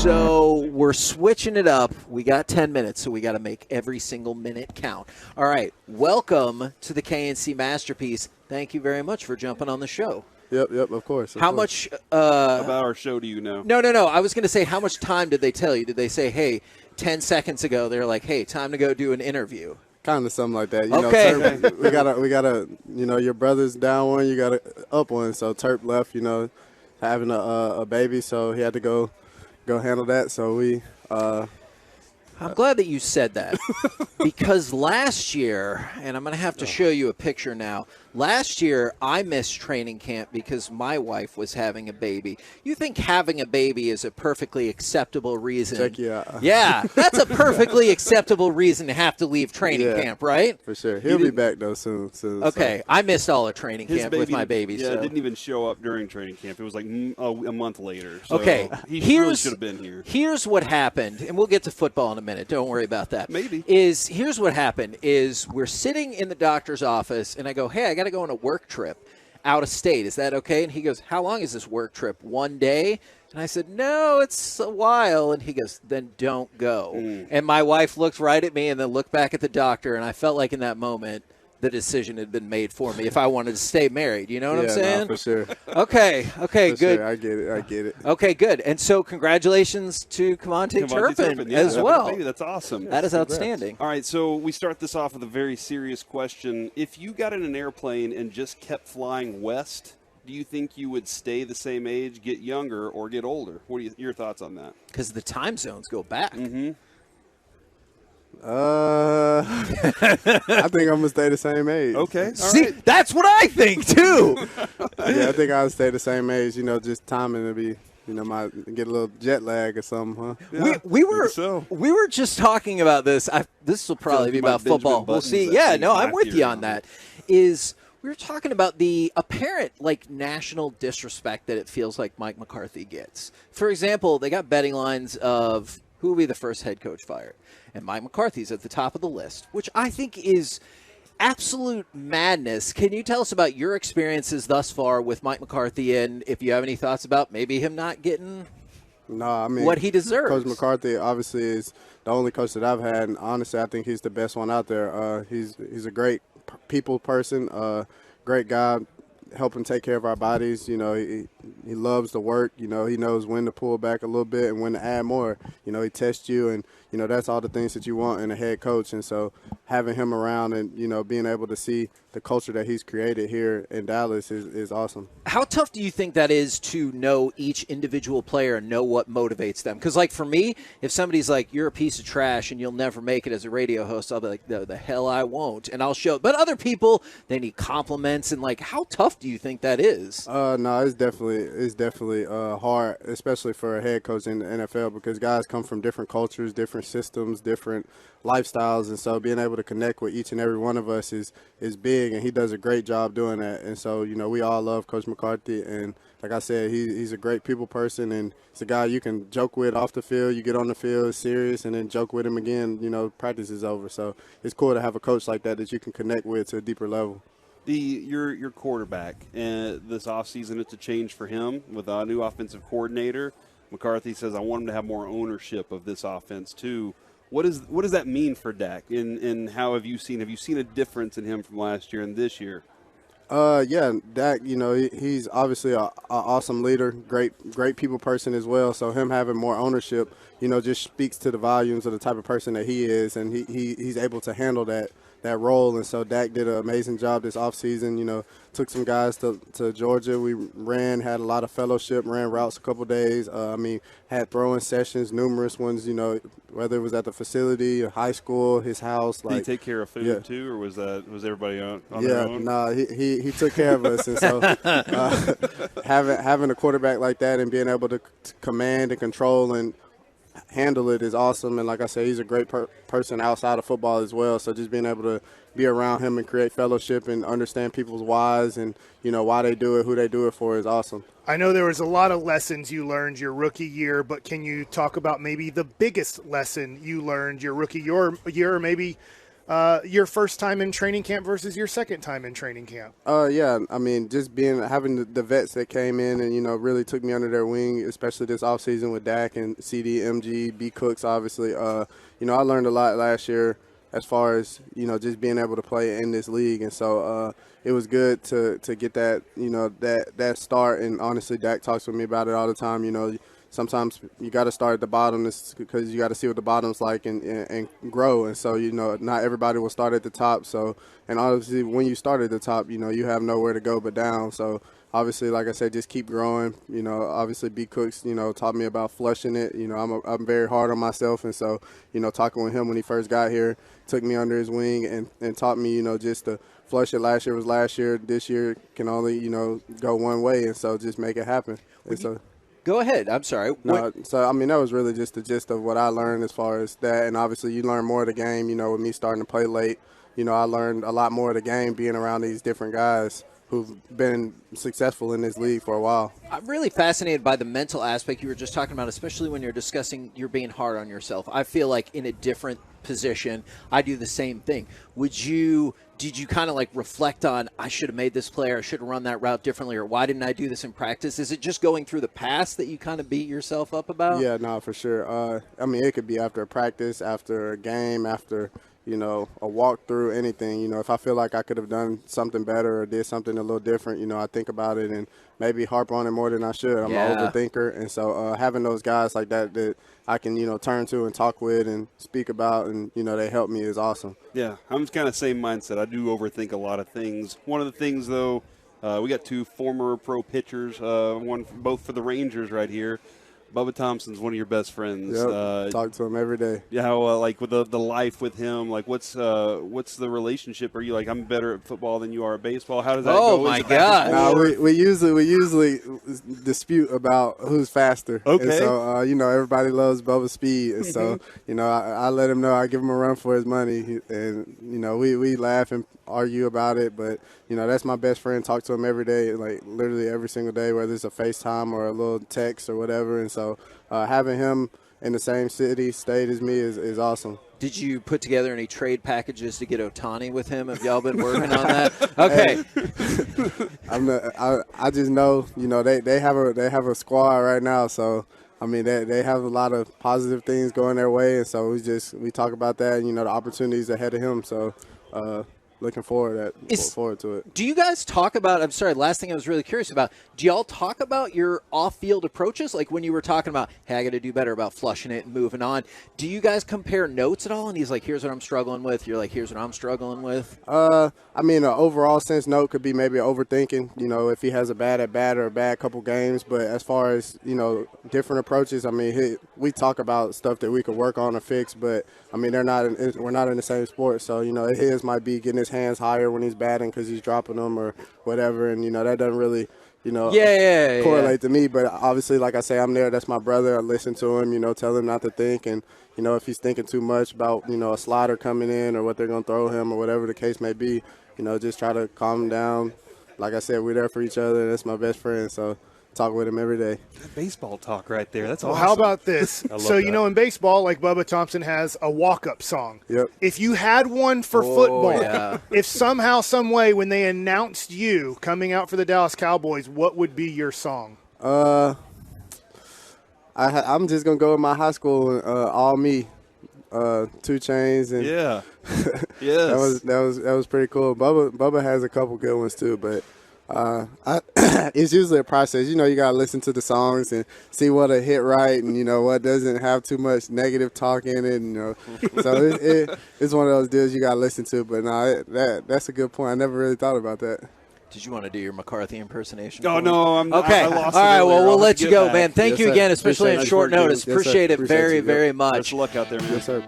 So we're switching it up. We got 10 minutes, so we got to make every single minute count. All right, welcome to the K&C Masterpiece. Thank you very much for jumping on the show. Yep, of course. How much about our show do you know? No. I was going to say, how much time did they tell you? Did they say, hey, 10 seconds ago, they're like, hey, time to go do an interview? Kind of something like that. You Okay. know, Terp, we gotta, your brother's down one, you got up one. So Terp left, having a baby, so he had to go handle that. So I'm glad that you said that because last year, and I'm going to have to show you a picture now. Last year, I missed training camp because my wife was having a baby. You think having a baby is a perfectly acceptable reason? check you out. Yeah, that's a perfectly acceptable reason to have to leave training camp, right? For sure. He'll be back, though, soon. Okay, so. I missed all of training camp with my baby. Yeah, so. It didn't even show up during training camp. It was like a month later. So okay, he really should have been here. Here's what happened, and we'll get to football in a minute. Don't worry about that. Maybe. Here's what happened is we're sitting in the doctor's office, and I go, hey, I got to go on a work trip out of state. Is that okay? And he goes, how long is this work trip? 1 day? And I said, no, it's a while. And he goes, then don't go. And my wife looked right at me and then looked back at the doctor, and I felt like in that moment the decision had been made for me if I wanted to stay married. You know what I'm saying? No, for sure. Okay, For good. sure. I get it. Okay, good. And so congratulations to Kavontae Turpin as well. Baby, that's awesome. That is outstanding. All right, so we start this off with a very serious question. If you got in an airplane and just kept flying west, do you think you would stay the same age, get younger, or get older? What are your thoughts on that? Because the time zones go back. Mm-hmm. I think I'm gonna stay the same age. Okay. See, right. that's what I think too. Yeah, I think I'll stay the same age. Just timing to be, might get a little jet lag or something, huh? Yeah, we were so. we were just talking about this. This will probably be about football. We'll see. Yeah, no, I'm with you on that. We were talking about the apparent national disrespect that it feels like Mike McCarthy gets. For example, they got betting lines of who will be the first head coach fired. And Mike McCarthy's at the top of the list, which I think is absolute madness. Can you tell us about your experiences thus far with Mike McCarthy, and if you have any thoughts about maybe him not getting what he deserves? Coach McCarthy obviously is the only coach that I've had, and honestly, I think he's the best one out there. He's a great people person, great guy, helping take care of our bodies. He loves the work. He knows when to pull back a little bit and when to add more. He tests you, and that's all the things that you want in a head coach. And so having him around and being able to see the culture that he's created here in Dallas is awesome. How tough do you think that is to know each individual player and know what motivates them? Because for me, if somebody's like, you're a piece of trash and you'll never make it as a radio host, I'll be like, no, the hell I won't, and I'll show. But other people, they need compliments, and how tough do you think that is? No, it's definitely hard, especially for a head coach in the NFL, because guys come from different cultures, different systems, different lifestyles, and so being able to connect with each and every one of us is big, and he does a great job doing that. And so we all love Coach McCarthy, and like I said, he's a great people person, and he's a guy you can joke with off the field. You get on the field, it's serious, and then joke with him again, practice is over. So it's cool to have a coach like that you can connect with to a deeper level. Your quarterback, this offseason, it's a change for him with a new offensive coordinator. McCarthy says, I want him to have more ownership of this offense too. What does that mean for Dak? And how have you seen a difference in him from last year and this year? Yeah, Dak, he's obviously an awesome leader, great people person as well. So him having more ownership, just speaks to the volumes of the type of person that he is, and he's able to handle that role. And so Dak did an amazing job this offseason. Took some guys to Georgia. We had a lot of fellowship, ran routes a couple days. Had throwing sessions, numerous ones, whether it was at the facility, high school, his house. Did he take care of food too, or was everybody on their own? No, he took care of us. And so having a quarterback like that and being able to command and control and handle it is awesome. And like I said, he's a great person outside of football as well. So just being able to be around him and create fellowship and understand people's whys and, why they do it, who they do it for is awesome. I know there was a lot of lessons you learned your rookie year, but can you talk about maybe the biggest lesson you learned your rookie year, or maybe your first time in training camp versus your second time in training camp? Yeah, I mean, just having the vets that came in and, really took me under their wing, especially this offseason with Dak and CD, MG, B. Cooks, obviously. I learned a lot last year as far as, just being able to play in this league. And so it was good to get that, that start. And honestly, Dak talks with me about it all the time. Sometimes you got to start at the bottom because you got to see what the bottom's like and grow. And so, not everybody will start at the top. So, and obviously when you start at the top, you have nowhere to go but down. So, obviously, like I said, just keep growing. Obviously B. Cooks, taught me about flushing it. I'm very hard on myself. And so, talking with him when he first got here, took me under his wing and taught me, just to flush it. Last year was last year. This year can only, go one way. And so just make it happen. And so. Go ahead. I'm sorry. No, so, I mean, that was really just the gist of what I learned as far as that. And obviously you learn more of the game, with me starting to play late. I learned a lot more of the game being around these different guys who've been successful in this league for a while. I'm really fascinated by the mental aspect you were just talking about, especially when you're discussing you're being hard on yourself. I feel like in a different position, I do the same thing. Did you kind of like reflect on, I should have made this play, or I should have run that route differently, or why didn't I do this in practice? Is it just going through the past that you kind of beat yourself up about? Yeah, no, for sure. I mean, it could be after a practice, after a game, after a walkthrough, anything. If I feel like I could have done something better or did something a little different, I think about it and maybe harp on it more than I should. I'm an overthinker, and so having those guys like that I can, turn to and talk with and speak about and, they help me is awesome. Yeah, I'm kind of same mindset. I do overthink a lot of things. One of the things, though, we got two former pro pitchers, both for the Rangers right here. Bubba Thompson's one of your best friends. Yep, talk to him every day. Yeah, like with the life with him, like what's the relationship? Are you like, I'm better at football than you are at baseball? How does that go? Oh my God! No, we usually dispute about who's faster. Okay. And so everybody loves Bubba's speed, and so I let him know, I give him a run for his money, and we laugh and argue about it, but that's my best friend. Talk to him every day, like literally every single day, whether it's a FaceTime or a little text or whatever. And so having him in the same state as me is awesome. Did you put together any trade packages to get Ohtani with him? Have y'all been working on that? Okay. I just know they have a squad right now, so I mean they have a lot of positive things going their way, and so we talk about that and the opportunities ahead of him. So looking forward to it. Do you guys talk about, I'm sorry, last thing I was really curious about, do y'all talk about your off-field approaches? Like when you were talking about, hey, I got to do better about flushing it and moving on. Do you guys compare notes at all? And he's like, here's what I'm struggling with. You're like, here's what I'm struggling with. I mean, an overall sense note could be maybe overthinking, if he has a bad at-bat or a bad couple games. But as far as, different approaches, I mean, we talk about stuff that we could work on or fix, but, I mean, we're not in the same sport. So, his might be getting his hands higher when he's batting because he's dropping them or whatever, and that doesn't really correlate to me. But obviously, like I say, I'm there. That's my brother. I listen to him, tell him not to think, and if he's thinking too much about a slider coming in or what they're going to throw him or whatever the case may be, just try to calm him down. Like I said, we're there for each other, and that's my best friend, so talk with him every day. Baseball talk right there. That's awesome. Well, how about this? So, in baseball, like Bubba Thompson has a walk-up song. Yep. If you had one for football, if somehow, some way, when they announced you coming out for the Dallas Cowboys, what would be your song? I'm just going to go with my high school, All Me, 2 Chainz. And yeah. Yes. That was pretty cool. Bubba has a couple good ones, too, but it's usually a process. You got to listen to the songs and see what a hit right and, what doesn't have too much negative talk in it. So it's one of those deals you got to listen to. But no, that's a good point. I never really thought about that. Did you want to do your McCarthy impersonation? Oh, no. Okay. I lost all right, well, we'll let you go, back. man. Thank you again, especially on short notice. Yes, Appreciate it very, very much. Best of luck out there, man. Yes, sir.